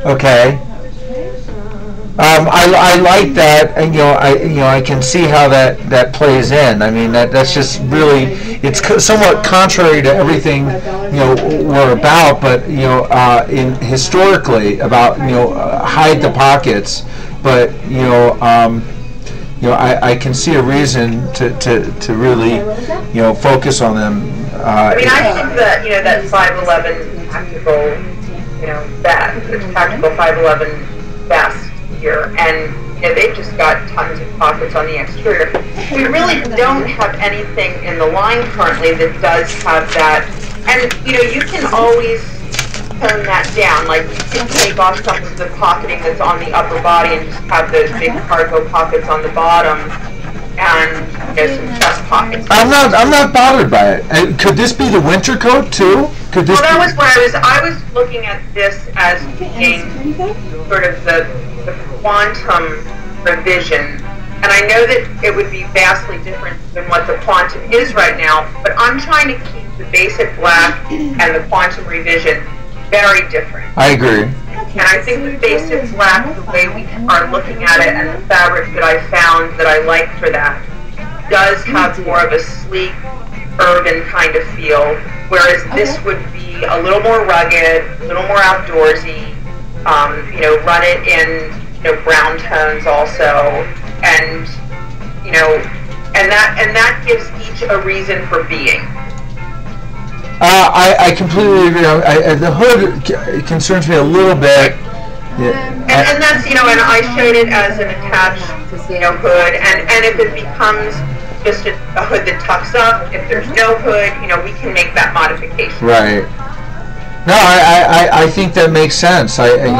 Okay. I like that, and I can see how that plays in. I mean that's just really, it's somewhat contrary to everything we're about, but in historically about hide the pockets, but I can see a reason to really focus on them. I mean, I think that that 511 tactical vest, the tactical 511 vest here, and they've just got tons of pockets on the exterior. We really don't have anything in the line currently that does have that, and you can always tone that down. Like you can take off some of the pocketing that's on the upper body and just have those big cargo pockets on the bottom, and some chest pockets. I'm not bothered by it. Could this be the winter coat too? Could this? Well, that was what I was looking at this as being sort of the quantum revision, and I know that it would be vastly different than what the quantum is right now, but I'm trying to keep the basic black and the quantum revision very different. I agree. And I think the basic black, the way we are looking at it, and the fabric that I found that I like for that, does have more of a sleek, urban kind of feel, whereas this would be a little more rugged, a little more outdoorsy. Run it in brown tones also, and that gives each a reason for being. I completely agree. The hood concerns me a little bit. And that's and I showed it as an attached hood, and if it becomes just a hood that tucks up, if there's no hood, we can make that modification. Right. No, I think that makes sense. You can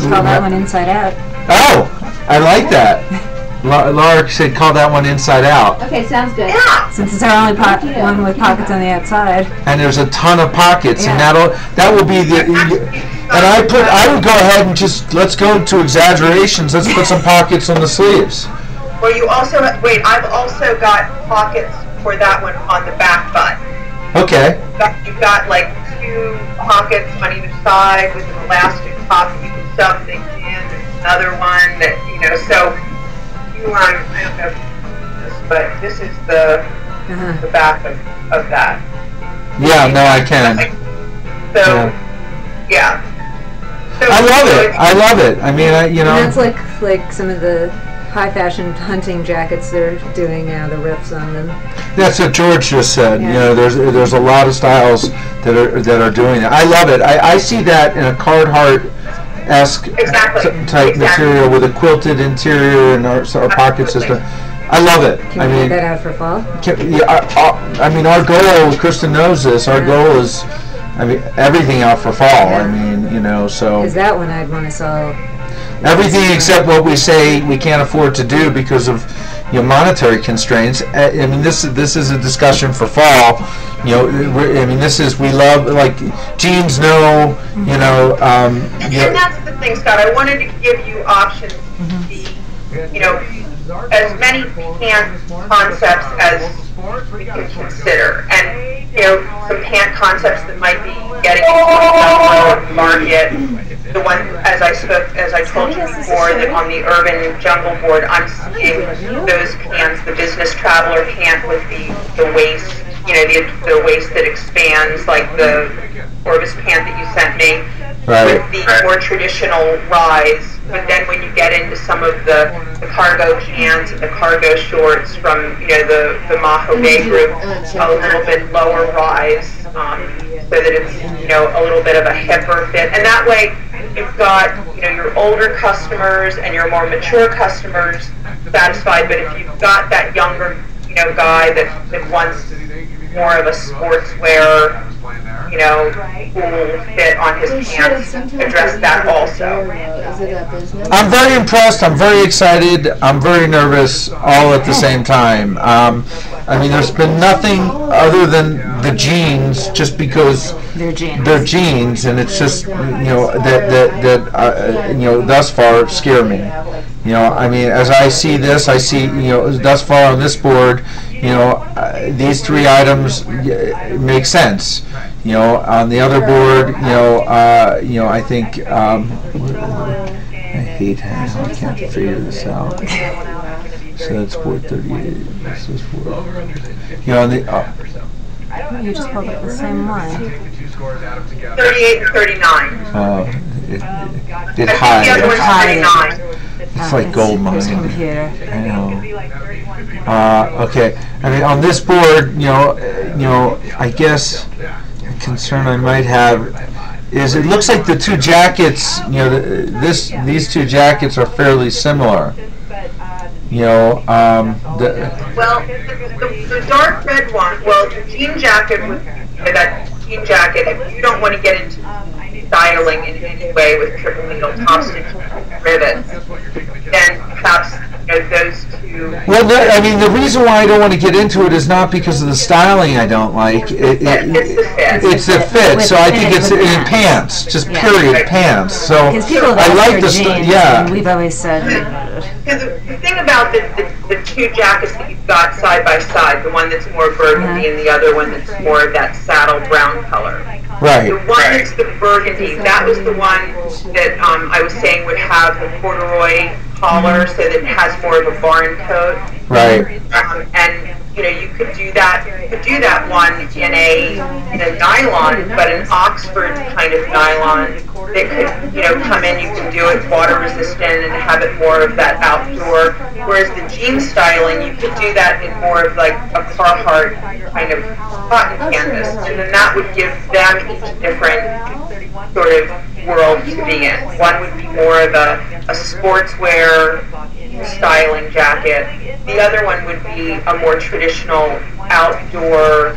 call that one inside out. Oh, I like that. Laura said call that one inside out. Okay, sounds good. Yeah. Since it's our only one with pockets on the outside. And there's a ton of pockets, and that will be the. And I would go ahead and just let's go to exaggerations. Let's put some pockets on the sleeves. Well, you also I've also got pockets for that one on the back butt. Okay. You've got like 2 pockets on either side with an elastic top that you can shove things in. There's another one that so you I don't know if this, but this is the back of that. Yeah, no, I can. So yeah. So, I love it. I mean, And that's like some of the high fashion hunting jackets they're doing now, the riffs on them. That's what George just said. Yeah. There's a lot of styles that are doing that. I love it. I see that in a Carhartt-esque type material with a quilted interior and our pocket system. I love it. Can we get that out for fall? I mean, our goal, Kristen knows this. Our goal is, everything out for fall. Yeah. So. Because that one I'd want to sell. Everything except what we say we can't afford to do because of monetary constraints. I mean, this is a discussion for fall. We love jeans. And that's the thing, Scott. I wanted to give you options to see, as many pant concepts as we can consider, and some pant concepts that might be getting into the market. The one, as I told you before, that on the Urban Jungle board, I'm seeing those pants, the business traveler pant with the waist, the waist that expands, like the Orbis pant that you sent me, right, with the more traditional rise. But then when you get into some of the cargo pants and the cargo shorts from the Maho Bay group, a little bit lower rise, so that it's a little bit of a hipper fit, and that way you've got your older customers and your more mature customers satisfied. But if you've got that younger guy that wants more of a sportswear cool fit on his pants, address that also. I'm very impressed. I'm very excited. I'm very nervous, all at the same time. There's been nothing other than the jeans, just because they're jeans, and it's just thus far scare me. You know, I mean, as I see this, I see, you know, thus far on this board, you know, these three items make sense. You know, on the other board, you know, I think, I hate how I can't figure this out. So that's 438. This is 4. You know, on the, You just pulled up the same line. 38 and 39. it I think the hides. other one's 39. It's like gold mine. This computer. I know. Okay. I mean, on this board, you know, I guess a concern I might have is it looks like the two jackets, you know, these two jackets are fairly similar. You know, Well, the dark red one, well, the jean jacket, that jean jacket, if you don't want to get into styling in any way with triple needle top stitch rivets, then perhaps, you know, those two. well, I mean, the reason why I don't want to get into it is not because of the styling I don't like. It's the fit. It's the fit. So I think it's in pants, just period pants. So Because people have I asked like for the jeans, yeah. and we've always said, Because the thing about the two jackets that you've got side by side, the one that's more burgundy and the other one that's more of that saddle brown color. Right. The one that's the burgundy, that was the one that I was saying would have the corduroy collar, so that it has more of a barn coat. Right. And you know, you could do that. You could do that one in a nylon, but an Oxford kind of nylon that could, you know, come in. You can do it water resistant and have it more of that outdoor. Whereas the jean styling, you could do that in more of like a Carhartt kind of cotton canvas, and then that would give them each different sort of world to be in. One would be more of a sportswear styling jacket. The other one would be a more traditional outdoor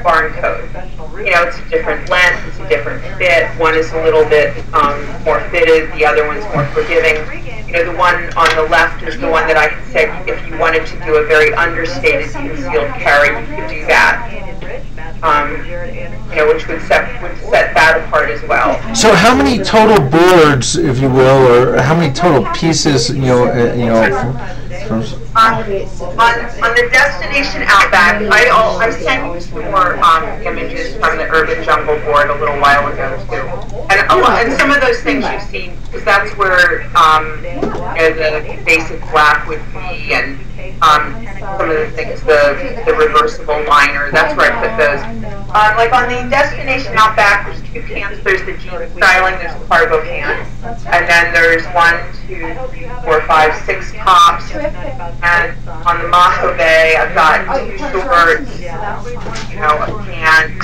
barn coat. You know, it's a different length, it's a different fit. One is a little bit more fitted, the other one's more forgiving. You know, the one on the left is the one that I said if you wanted to do a very understated concealed carry, you could do that. You know, which would set that apart as well. So how many total boards, if you will, or how many total pieces, you know, from On the destination Outback, I sent you some more images from the Urban Jungle board a little while ago too, and some of those things you've seen, because that's where you know, the basic black would be, and some of the things, the reversible liner. That's where I put those. Like on the destination Outback, there's two pants. There's the jean styling. There's the cargo pants, and then there's 1, 2, 3, 4, 5, 6 tops. And on the Mojave, I've got 2 shorts, you know, a pant,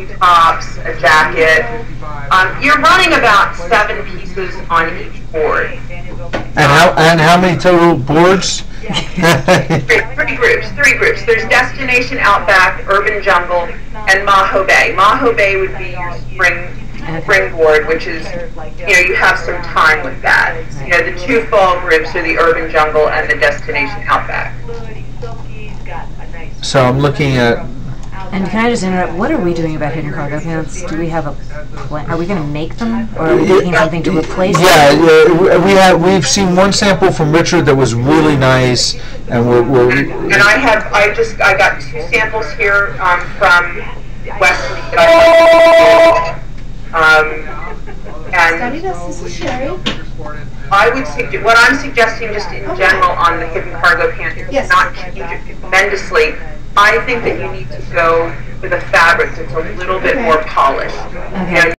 2 tops, a jacket. You're running about 7 pieces on each board. and how many total boards? Three groups. There's Destination Outback, Urban Jungle, and Mojave. Mojave would be your springboard, which is, you know, you have some time with that. You know, the 2 fall groups are the Urban Jungle and the Destination Outback. So I'm looking at. and can I just interrupt, what are we doing about hidden cargo pants? Do we have a plan? Are we going to make them, or are we making something to replace them? Yeah, we've seen one sample from Richard that was really nice, and And I got 2 samples here from Wesley that and This is Sherry. I would suggest, what I'm suggesting just in general on the hidden cargo pant is not change it tremendously. I think that you need to go with a fabric that's a little bit more polished. Okay. You know,